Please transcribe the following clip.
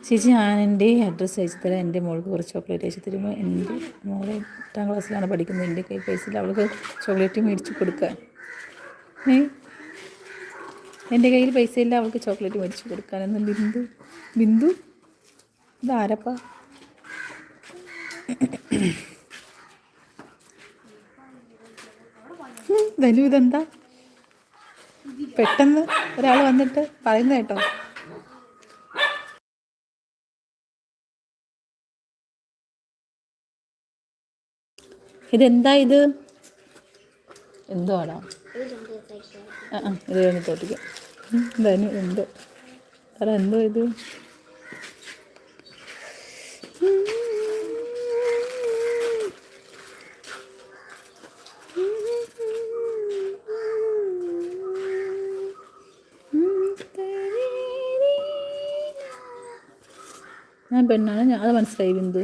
ചേച്ചി ഞാൻ എൻ്റെ അഡ്രസ്സ് അയച്ചു തരാം. എൻ്റെ മോൾക്ക് കുറച്ച് ചോക്ലേറ്റ് അയച്ചു തരുമ്പോൾ. എൻ്റെ മോളെ 8ാം ക്ലാസ്സിലാണ് പഠിക്കുന്നത്. എൻ്റെ കയ്യിൽ പൈസ ഇല്ല അവൾക്ക് ചോക്ലേറ്റ് മേടിച്ച് കൊടുക്കാൻ. എൻ്റെ കയ്യിൽ പൈസ ഇല്ല അവൾക്ക് ചോക്ലേറ്റ് മേടിച്ച് കൊടുക്കാനെന്ന് ബിന്ദു. ബിന്ദു ഇതാരപ്പാ? ധനു ഇതെന്താ പെട്ടെന്ന് ഒരാൾ വന്നിട്ട് പറയുന്ന കേട്ടോ? ഇതെന്താ ഇത്? എന്തോ ആണോ? ഇത് കഴിഞ്ഞിട്ട് ഓട്ടിക്കാം. ധനു എന്തോ അതാ എന്തോ ഇത്? ഞാൻ പെണ്ണാണ്, ഞാൻ അത് മനസ്സിലായി ബിന്ദു.